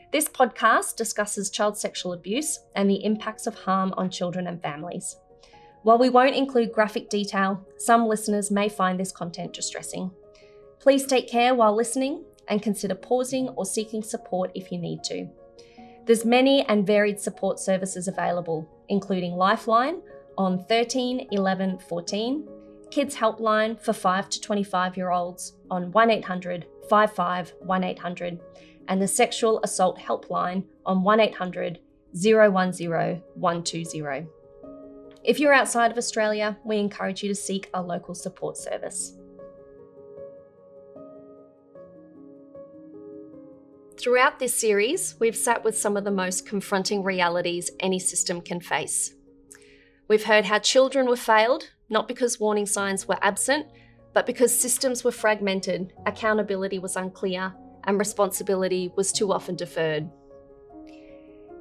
This podcast discusses child sexual abuse and the impacts of harm on children and families. While we won't include graphic detail, some listeners may find this content distressing. Please take care while listening and consider pausing or seeking support if you need to. There's many and varied support services available, including Lifeline on 13 11 14, Kids Helpline for 5 to 25-year-olds on 1800 55 1800, and the Sexual Assault Helpline on 1800 010 120. If you're outside of Australia, we encourage you to seek a local support service. Throughout this series, we've sat with some of the most confronting realities any system can face. We've heard how children were failed, not because warning signs were absent, but because systems were fragmented, accountability was unclear, and responsibility was too often deferred.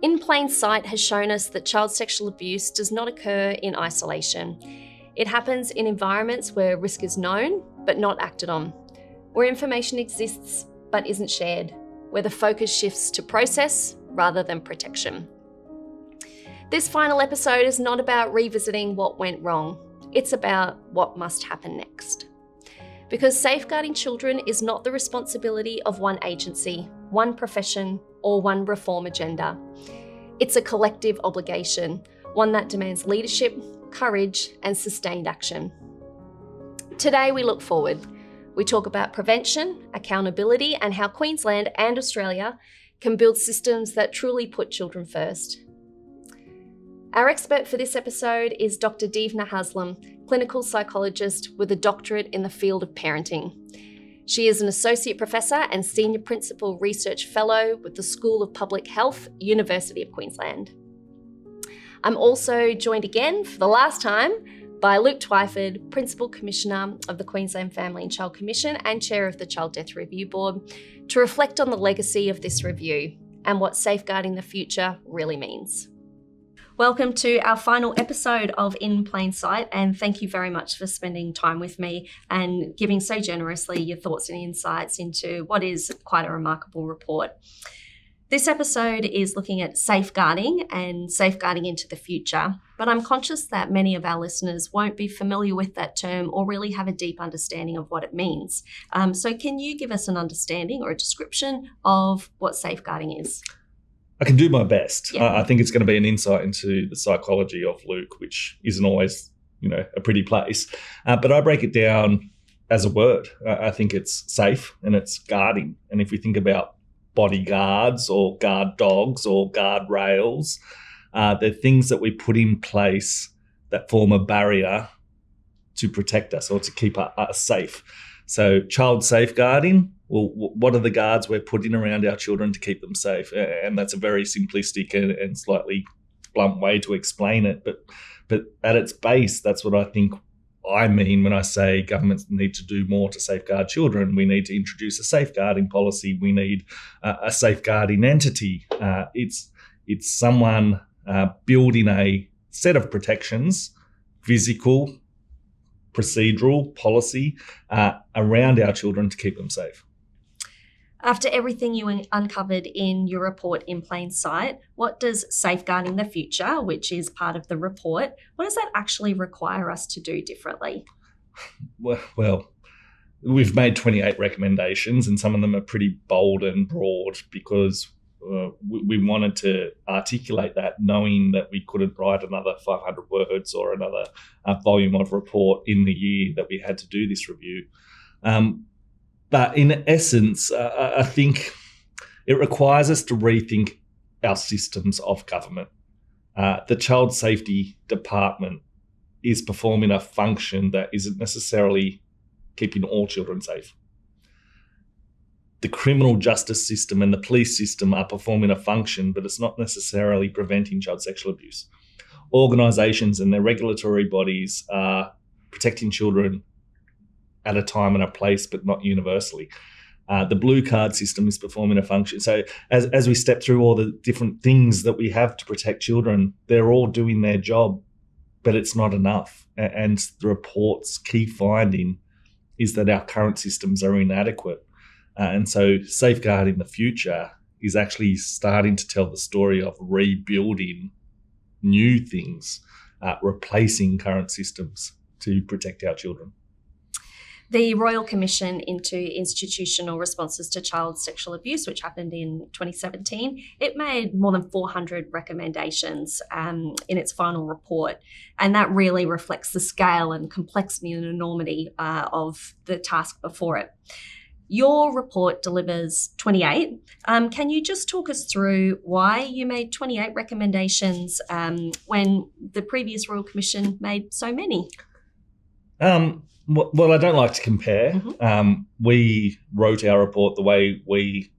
In Plain Sight has shown us that child sexual abuse does not occur in isolation. It happens in environments where risk is known, but not acted on, where information exists, but isn't shared, where the focus shifts to process rather than protection. This final episode is not about revisiting what went wrong. It's about what must happen next. Because safeguarding children is not the responsibility of one agency, one profession, or one reform agenda. It's a collective obligation, one that demands leadership, courage, and sustained action. Today we look forward. We talk about prevention, accountability, and how Queensland and Australia can build systems that truly put children first. Our expert for this episode is Dr. Deevna Haslam, clinical psychologist with a doctorate in the field of parenting. She is an associate professor and senior principal research fellow with the School of Public Health, University of Queensland. I'm also joined again for the last time by Luke Twyford, Principal Commissioner of the Queensland Family and Child Commission and Chair of the Child Death Review Board, to reflect on the legacy of this review and what safeguarding the future really means. Welcome to our final episode of In Plain Sight, and thank you very much for spending time with me and giving so generously your thoughts and insights into what is quite a remarkable report. This episode is looking at safeguarding and safeguarding into the future, but I'm conscious that many of our listeners won't be familiar with that term or really have a deep understanding of what it means. So can you give us an understanding or a description of what safeguarding is? I can do my best. Yeah. I think it's going to be an insight into the psychology of Luke, which isn't always, a pretty place. But I break it down as a word. I think it's safe and it's guarding. And if we think about bodyguards or guard dogs or guard rails, they're things that we put in place that form a barrier to protect us or to keep us safe. So child safeguarding, well, what are the guards we're putting around our children to keep them safe? And that's a very simplistic and slightly blunt way to explain it. But at its base, that's what I think I mean when I say governments need to do more to safeguard children. We need to introduce a safeguarding policy. We need a safeguarding entity. It's someone building a set of protections, physical, procedural, policy around our children to keep them safe. After everything you uncovered in your report In Plain Sight, what does safeguarding the future, which is part of the report, what does that actually require us to do differently? Well, we've made 28 recommendations, and some of them are pretty bold and broad because we wanted to articulate that, knowing that we couldn't write another 500 words or another volume of report in the year that we had to do this review. But in essence, I think it requires us to rethink our systems of government. The Child Safety Department is performing a function that isn't necessarily keeping all children safe. The criminal justice system and the police system are performing a function, but it's not necessarily preventing child sexual abuse. Organisations and their regulatory bodies are protecting children at a time and a place, but not universally. The blue card system is performing a function. So as we step through all the different things that we have to protect children, they're all doing their job, but it's not enough. And the report's key finding is that our current systems are inadequate. And so safeguarding the future is actually starting to tell the story of rebuilding new things, replacing current systems to protect our children. The Royal Commission into Institutional Responses to Child Sexual Abuse, which happened in 2017, it made more than 400 recommendations in its final report. And that really reflects the scale and complexity and enormity of the task before it. Your report delivers 28. Can you just talk us through why you made 28 recommendations when the previous Royal Commission made so many? Well, I don't like to compare. Mm-hmm. We wrote our report the way we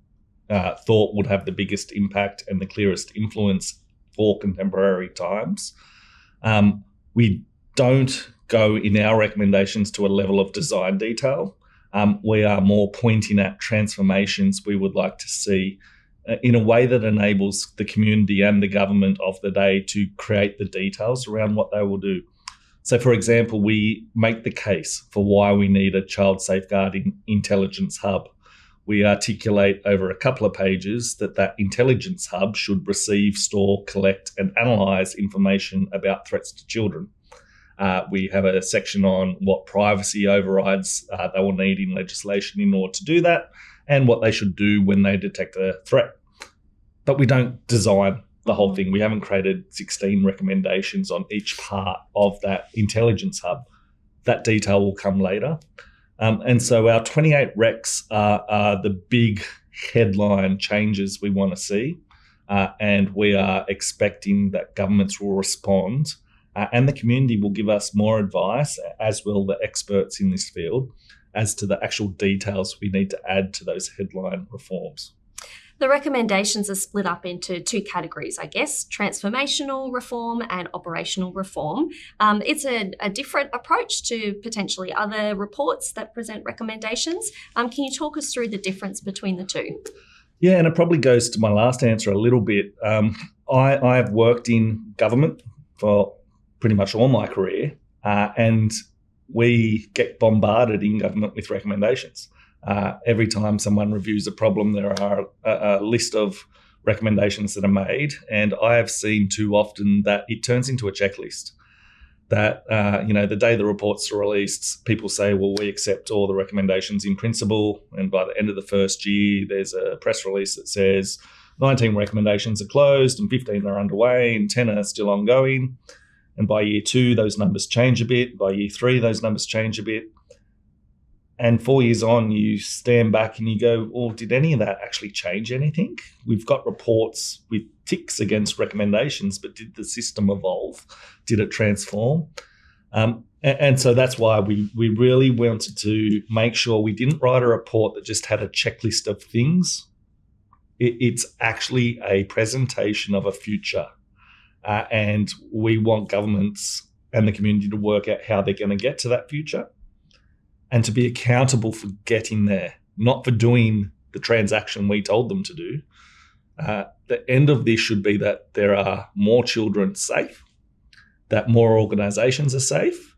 thought would have the biggest impact and the clearest influence for contemporary times. We don't go in our recommendations to a level of design detail. We are more pointing at transformations we would like to see in a way that enables the community and the government of the day to create the details around what they will do. So, for example, we make the case for why we need a child safeguarding intelligence hub. We articulate over a couple of pages that intelligence hub should receive, store, collect, and analyse information about threats to children. We have a section on what privacy overrides they will need in legislation in order to do that, and what they should do when they detect a threat. But we don't design the whole thing. We haven't created 16 recommendations on each part of that intelligence hub. That detail will come later. And so our 28 recs are the big headline changes we want to see. And we are expecting that governments will respond and the community will give us more advice, as will the experts in this field, as to the actual details we need to add to those headline reforms. The recommendations are split up into two categories, I guess, transformational reform and operational reform. It's a different approach to potentially other reports that present recommendations. Can you talk us through the difference between the two? Yeah, and it probably goes to my last answer a little bit. I've worked in government for pretty much all my career, and we get bombarded in government with recommendations. Every time someone reviews a problem, there are a list of recommendations that are made, and I have seen too often that it turns into a checklist. That the day the reports are released, people say, "Well, we accept all the recommendations in principle," and by the end of the first year, there's a press release that says 19 recommendations are closed, and 15 are underway, and 10 are still ongoing. And by year 2, those numbers change a bit. By year 3, those numbers change a bit. And 4 years on, you stand back and you go, well, did any of that actually change anything? We've got reports with ticks against recommendations, but did the system evolve? Did it transform? And so that's why we really wanted to make sure we didn't write a report that just had a checklist of things. It's actually a presentation of a future. And we want governments and the community to work out how they're going to get to that future, and to be accountable for getting there, not for doing the transaction we told them to do. The end of this should be that there are more children safe, that more organisations are safe,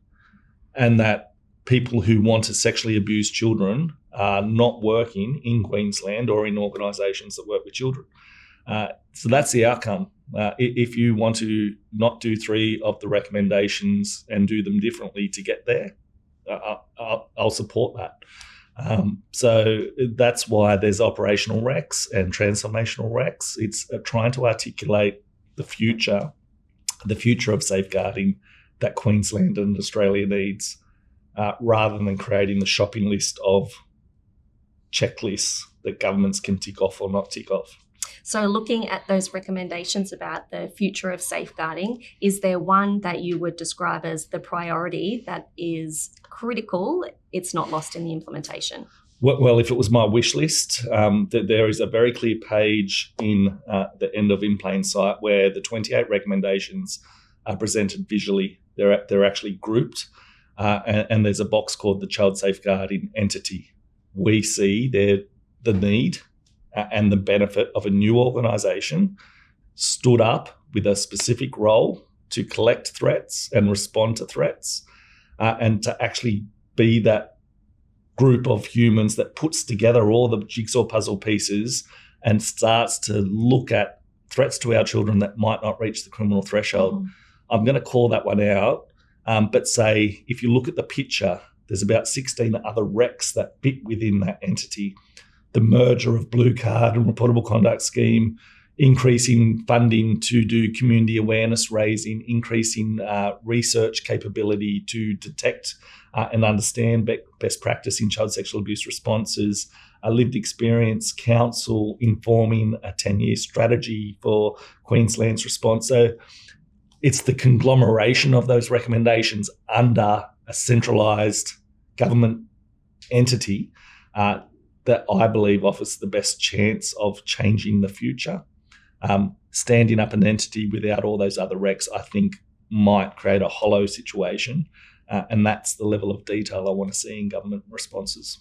and that people who want to sexually abuse children are not working in Queensland or in organisations that work with children. So that's the outcome. If you want to not do 3 of the recommendations and do them differently to get there, I'll support that. So that's why there's operational recs and transformational recs. It's trying to articulate the future of safeguarding that Queensland and Australia needs, rather than creating the shopping list of checklists that governments can tick off or not tick off. So looking at those recommendations about the future of safeguarding, is there one that you would describe as the priority that is critical, it's not lost in the implementation? Well, if it was my wish list, there is a very clear page in the end of In Plain Sight where the 28 recommendations are presented visually. They're actually grouped, and there's a box called the Child Safeguarding Entity. We see the need and the benefit of a new organisation stood up with a specific role to collect threats and respond to threats, and to actually be that group of humans that puts together all the jigsaw puzzle pieces and starts to look at threats to our children that might not reach the criminal threshold, I'm going to call that one out. But say, if you look at the picture, there's about 16 other recs that fit within that entity. The merger of Blue Card and Reportable Conduct Scheme, increasing funding to do community awareness raising, increasing research capability to detect and understand best practice in child sexual abuse responses, a lived experience council informing a 10-year strategy for Queensland's response. So it's the conglomeration of those recommendations under a centralised government entity that I believe offers the best chance of changing the future. Standing up an entity without all those other recs, I think, might create a hollow situation. And that's the level of detail I want to see in government responses.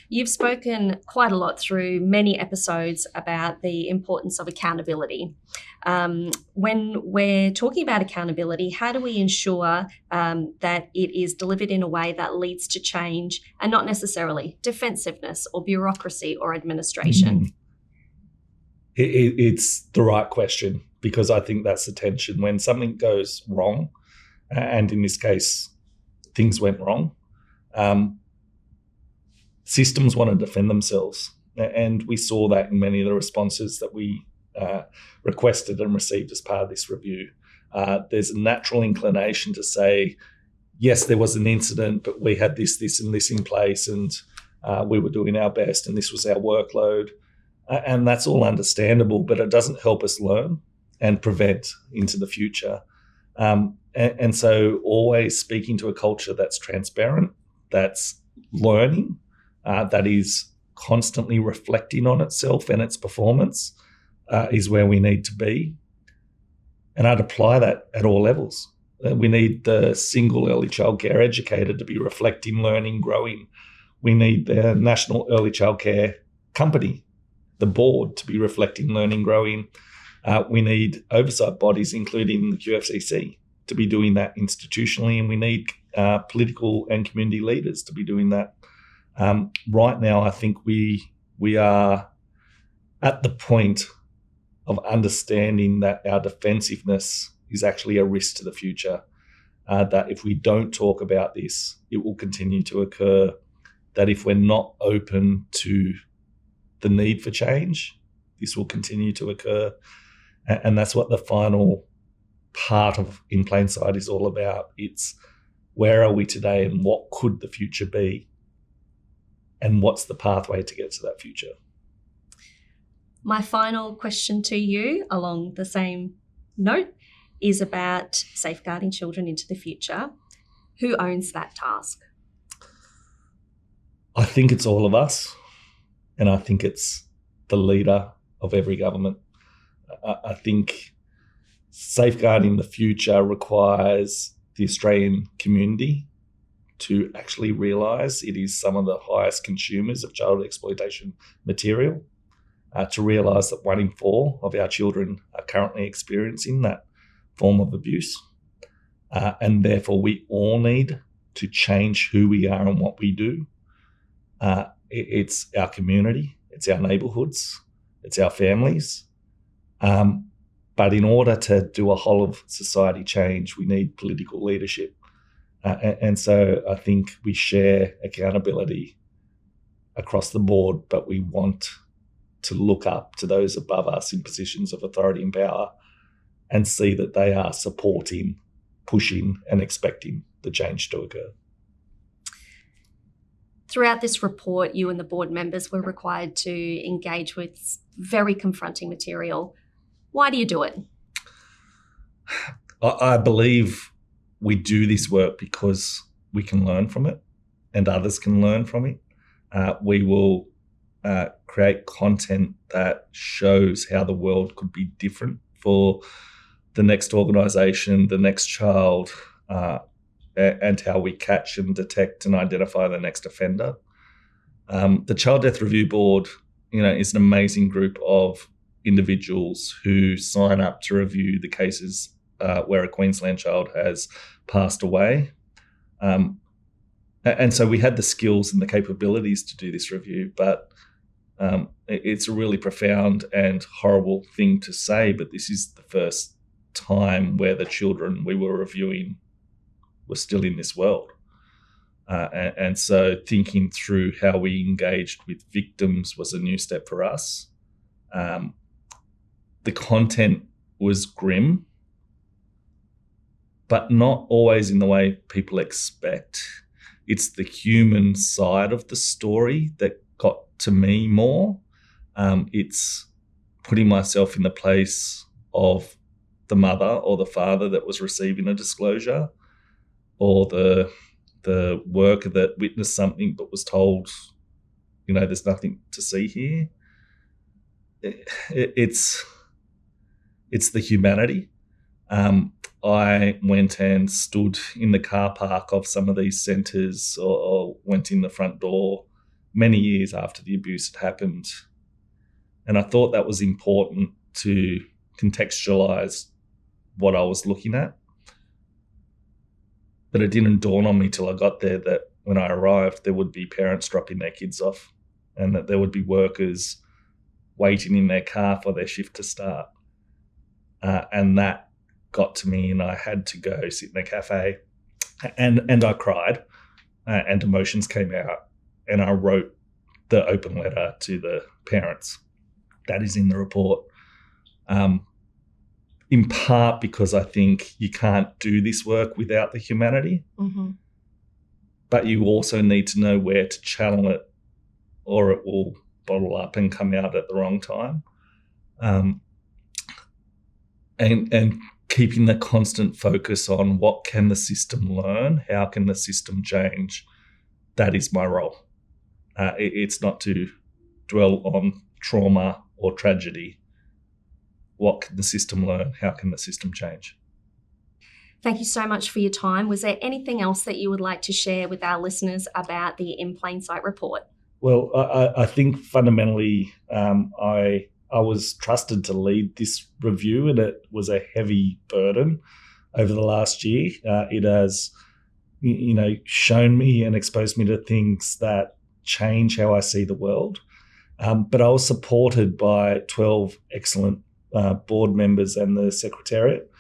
You've spoken quite a lot through many episodes about the importance of accountability. When we're talking about accountability, how do we ensure that it is delivered in a way that leads to change and not necessarily defensiveness or bureaucracy or administration? It's the right question, because I think that's the tension. When something goes wrong, and in this case, things went wrong, systems want to defend themselves. And we saw that in many of the responses that we requested and received as part of this review. There's a natural inclination to say, yes, there was an incident, but we had this, and this in place, and we were doing our best, and this was our workload. And that's all understandable, but it doesn't help us learn and prevent into the future. And so always speaking to a culture that's transparent, that's learning, that is constantly reflecting on itself and its performance is where we need to be. And I'd apply that at all levels. We need the single early childcare educator to be reflecting, learning, growing. We need the National Early Childcare Company, the board, to be reflecting, learning, growing. We need oversight bodies, including the QFCC, to be doing that institutionally, and we need political and community leaders to be doing that. Right now, I think we are at the point of understanding that our defensiveness is actually a risk to the future, that if we don't talk about this, it will continue to occur, that if we're not open to the need for change, this will continue to occur. And that's what the final part of In Plain Sight is all about. It's where are we today and what could the future be? And what's the pathway to get to that future? My final question to you along the same note is about safeguarding children into the future. Who owns that task? I think it's all of us. And I think it's the leader of every government. I think safeguarding the future requires the Australian community to actually realise it is some of the highest consumers of child exploitation material, to realise that 1 in 4 of our children are currently experiencing that form of abuse. And therefore, we all need to change who we are and what we do. It's our community, it's our neighbourhoods, it's our families. But in order to do a whole of society change, we need political leadership. And so I think we share accountability across the board, but we want to look up to those above us in positions of authority and power and see that they are supporting, pushing, and expecting the change to occur. Throughout this report, you and the board members were required to engage with very confronting material. Why do you do it? I believe we do this work because we can learn from it and others can learn from it. We will create content that shows how the world could be different for the next organisation, the next child, and how we catch and detect and identify the next offender. The Child Death Review Board, is an amazing group of individuals who sign up to review the cases where a Queensland child has passed away. And so we had the skills and the capabilities to do this review, but It's a really profound and horrible thing to say, but this is the first time where the children we were reviewing were still in this world. And so thinking through how we engaged with victims was a new step for us. The content was grim, but not always in the way people expect. It's the human side of the story that got to me more. It's putting myself in the place of the mother or the father that was receiving a disclosure, or the worker that witnessed something but was told, there's nothing to see here. It's the humanity. I went and stood in the car park of some of these centres, or went in the front door many years after the abuse had happened. And I thought that was important to contextualise what I was looking at. But it didn't dawn on me till I got there that when I arrived, there would be parents dropping their kids off, and that there would be workers waiting in their car for their shift to start. And that got to me, and I had to go sit in a cafe, and I cried, and emotions came out, and I wrote the open letter to the parents. That is in the report. In part because I think you can't do this work without the humanity, but you also need to know where to channel it, or it will bottle up and come out at the wrong time. And keeping the constant focus on what can the system learn, how can the system change, that is my role. It's not to dwell on trauma or tragedy. What can the system learn? How can the system change? Thank you so much for your time. Was there anything else that you would like to share with our listeners about the In Plain Sight report? Well, I think fundamentally I was trusted to lead this review, and it was a heavy burden over the last year. It has, shown me and exposed me to things that change how I see the world. But I was supported by 12 excellent board members and the Secretariat.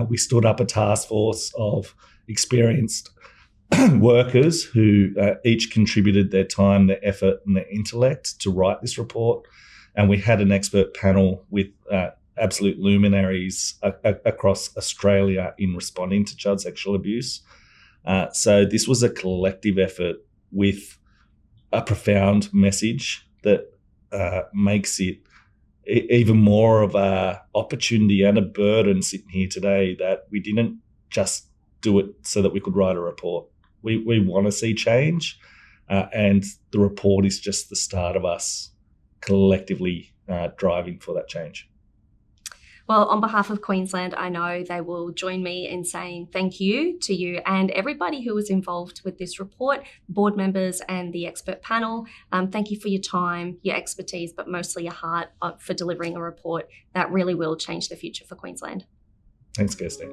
We stood up a task force of experienced workers who each contributed their time, their effort and their intellect to write this report. And we had an expert panel with absolute luminaries across Australia in responding to child sexual abuse. So this was a collective effort with a profound message that makes it even more of a opportunity and a burden sitting here today, that we didn't just do it so that we could write a report. We want to see change, and the report is just the start of us collectively driving for that change. Well, on behalf of Queensland, I know they will join me in saying thank you to you and everybody who was involved with this report, board members and the expert panel. Thank you for your time, your expertise, but mostly your heart for delivering a report that really will change the future for Queensland. Thanks, Kirsty.